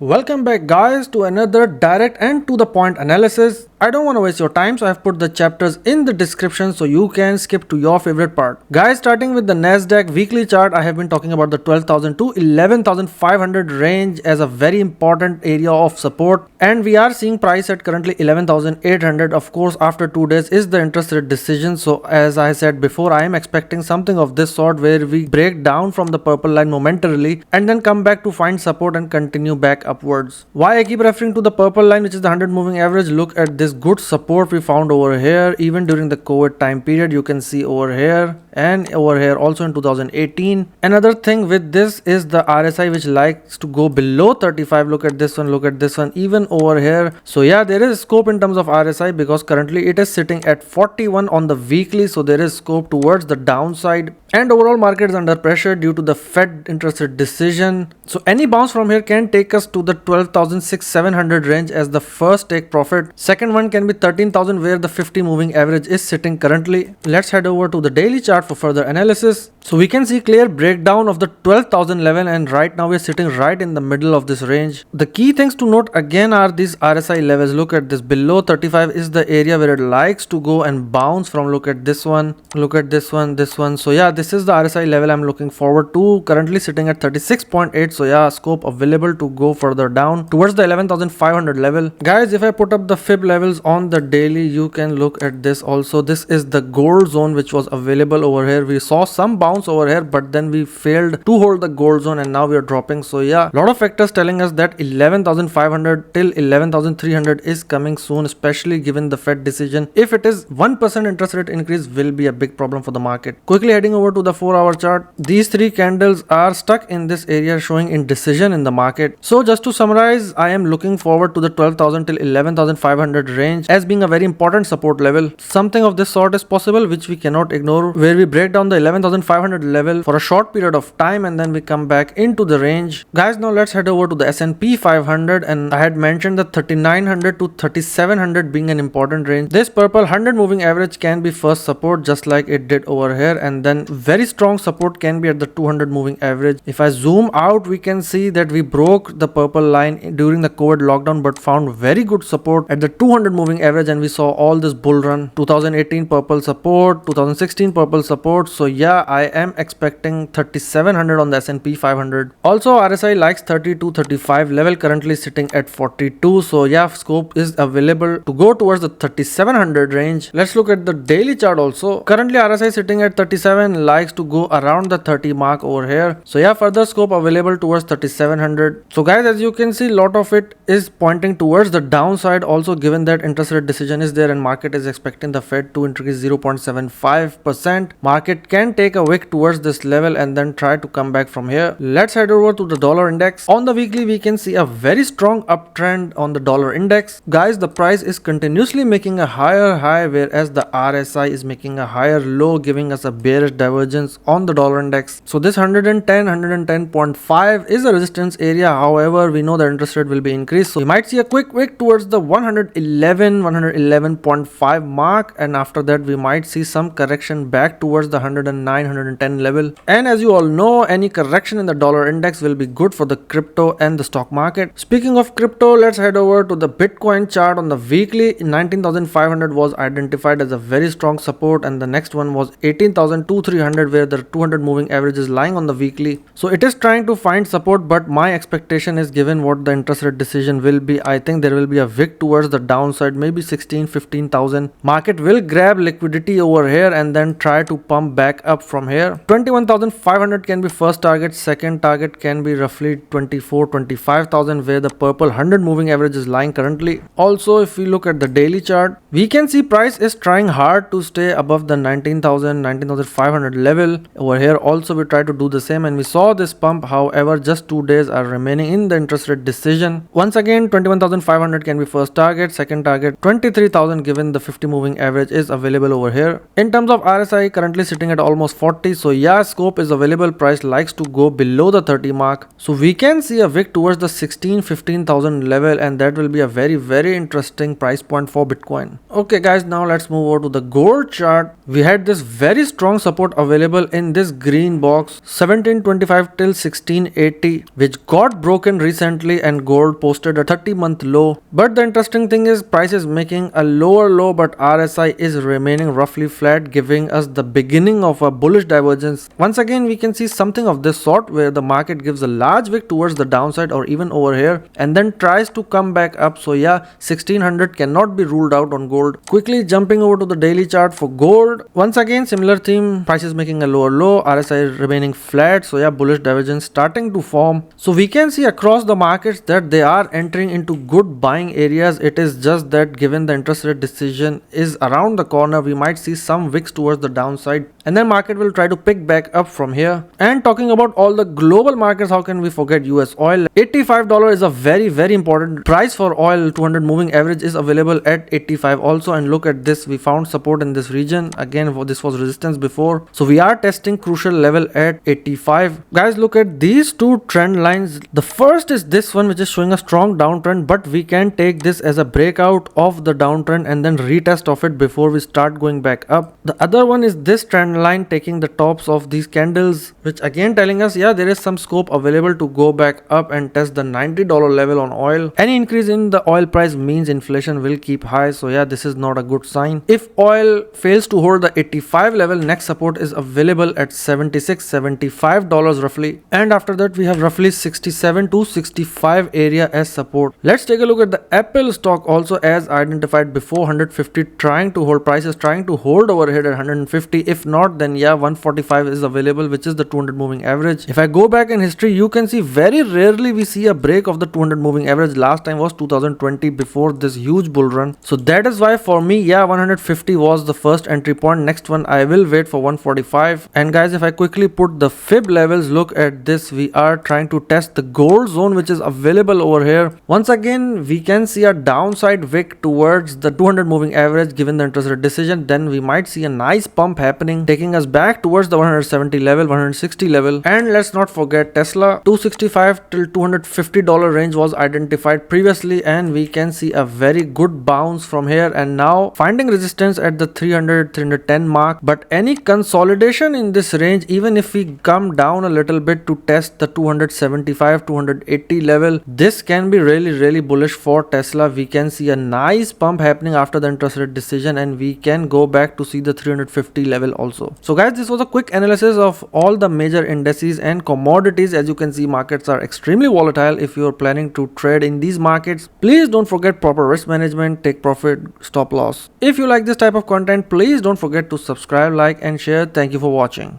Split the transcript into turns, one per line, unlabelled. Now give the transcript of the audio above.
Welcome back guys to another direct and to the point analysis. I don't want to waste your time, so I've put the chapters in the description so you can skip to your favorite part. Guys, starting with the Nasdaq weekly chart, I have been talking about the 12,000 to 11,500 range as a very important area of support, and we are seeing price at currently 11,800. Of course, after 2 days is the interest rate decision, so as I said before, I am expecting something of this sort where we break down from the purple line momentarily and then come back to find support and continue back upwards. Why I keep referring to the purple line, which is the 100 moving average? Look at this good support we found over here even during the COVID time period. You can see over here and over here also in 2018. Another thing with this is the RSI, which likes to go below 35. Look at this one, look at this one, even over here. So yeah, there is scope in terms of RSI because currently it is sitting at 41 on the weekly, so there is scope towards the downside, and overall market is under pressure due to the Fed interest rate decision. So any bounce from here can take us to the 12,600 range as the first take profit. Second one can be 13,000 where the 50 moving average is sitting currently. Let's head over to the daily chart for further analysis. So we can see clear breakdown of the 12,000 level, and right now we're sitting right in the middle of this range. The key things to note again are these RSI levels. Look at this, below 35 is the area where it likes to go and bounce from. Look at this one, look at this one, this one. So yeah, this is the RSI level I'm looking forward to, currently sitting at 36.8. so yeah, scope available to go further down towards the 11,500 level. Guys, if I put up the fib levels on the daily, you can look at this also. This is the gold zone which was available over here. We saw some bounce over here, but then we failed to hold the gold zone and now we are dropping. So yeah, a lot of factors telling us that 11,500 till 11,300 is coming soon, especially given the Fed decision. If it is 1% interest rate increase, will be a big problem for the market. Quickly heading over to the 4-hour chart, these three candles are stuck in this area showing indecision in the market. So just to summarize, I am looking forward to the 12,000 till 11,500 range as being a very important support level. Something of this sort is possible which we cannot ignore, where we break down the 11,500 level for a short period of time and then we come back into the range. Guys, now let's head over to the SP 500, and I had mentioned the 3,900 to 3,700 being an important range. This purple 100 moving average can be first support just like it did over here, and then very strong support can be at the 200 moving average. If I zoom out, we can see that we broke the purple line during the COVID lockdown but found very good support at the 200 moving average, and we saw all this bull run. 2018 purple support, 2016 purple support. So yeah, I am expecting 3,700 on the S&P 500. Also RSI likes 30 to 35 level, currently sitting at 42. So yeah, scope is available to go towards the 3,700 range. Let's look at the daily chart also. Currently RSI sitting at 37, likes to go around the 30 mark over here. So yeah, further scope available towards 3,700. So guys, as you can see, lot of it is pointing towards the downside also, given that interest rate decision is there and market is expecting the Fed to increase 0.75%. market can take a wick towards this level and then try to come back from here. Let's head over to the dollar index. On the weekly, we can see a very strong uptrend on the dollar index. Guys, the price is continuously making a higher high, whereas the RSI is making a higher low, giving us a bearish divergence on the dollar index. So this 110.5 is a resistance area. However, we know the interest rate will be increased, so we might see a quick wick towards the 111.5 mark, and after that we might see some correction back towards the 110 level. And as you all know, any correction in the dollar index will be good for the crypto and the stock market. Speaking of crypto, let's head over to the Bitcoin chart. On the weekly, 19,500 was identified as a very strong support, and the next one was 18,300 where the 200 moving average is lying on the weekly. So it is trying to find support, but my expectation is, given what the interest rate decision will be, I think there will be a wick towards the downside, maybe 15,000. Market will grab liquidity over here and then try to pump back up from here. 21,500 can be first target, second target can be roughly 25,000 where the purple 100 moving average is lying currently. Also, if we look at the daily chart, we can see price is trying hard to stay above the 19,500 level. Over here also we try to do the same and we saw this pump. However, just 2 days are remaining in the interest rate decision. Once again, 21,500 can be first target, second target 23,000 given the 50 moving average is available over here. In terms of RSI, currently sitting at almost 40. So yeah, scope is available. Price likes to go below the 30 mark. So we can see a wick towards the 15,000 level, and that will be a very interesting price point for Bitcoin. Okay guys, now let's move over to the gold chart. We had this very strong support available in this green box 1725 till 1680, which got broken recently and gold posted a 30-month low. But the interesting thing is price is making a lower low, but RSI is remaining roughly flat, giving us the beginning of a bullish divergence. Once again we can see something of this sort where the market gives a large wick towards the downside or even over here and then tries to come back up. So yeah, 1600 cannot be ruled out on gold. Quickly jumping over to the daily chart for gold. Once again similar theme, price is making a lower low, RSI remaining flat. So yeah, bullish divergence starting to form. So we can see across the markets that they are entering into good buying areas. It is just that given the interest rate decision is around the corner, we might see some wicks towards the downside and then market will try to pick back up from here. And talking about all the global markets, how can we forget US oil? $85 is a very important price for oil. 200 moving average is available at 85 also, and look at this, we found support in this region. Again, this was resistance before, so we are testing crucial level at 85. Guys, look at these two trend lines. The first is this one, which is showing a strong downtrend, but we can take this as a breakout of the downtrend and then retest of it before we start going back up. The other one is this trend line taking the tops of these candles, which again telling us yeah, there is some scope available to go back up and test the $90 level on oil. Any increase in the oil price means inflation will keep high, so yeah, this is not a good sign. If oil fails to hold the 85 level, next support is available at $75 roughly, and after that we have roughly 67 to 65 area as support. Let's take a look at the Apple stock also, as identified before, 150 trying to hold, prices trying to hold over here at 150. If not, then yeah, 145 is available, which is the 200 moving average. If I go back in history, you can see very rarely we see a break of the 200 moving average. Last time was 2020 before this huge bull run. So that is why for me, yeah, 150 was the first entry point. Next one I will wait for 145. And guys, if I quickly put the fib levels, look at this, we are trying to test the gold zone which is available over here. Once again we can see a downside wick towards the 200 moving average given the interest rate decision. Then we might see a nice pump happening, taking us back towards the 170 level, 160 level. And let's not forget Tesla, 265 till $250 range was identified previously, and we can see a very good bounce from here and now finding resistance at the 310 mark. But any consolidation in this range, even if we come down a little bit to test the 275 280 level, this can be really bullish for Tesla. We can see a nice pump happening after the interest rate decision, and we can go back to see the 350 level also. So guys, this was a quick analysis of all the major indices and commodities. As you can see, markets are extremely volatile. If you are planning to trade in these markets, please don't forget proper risk management, take profit, stop loss. If you like this type of content, please don't forget to subscribe, like and share. Thank you for watching.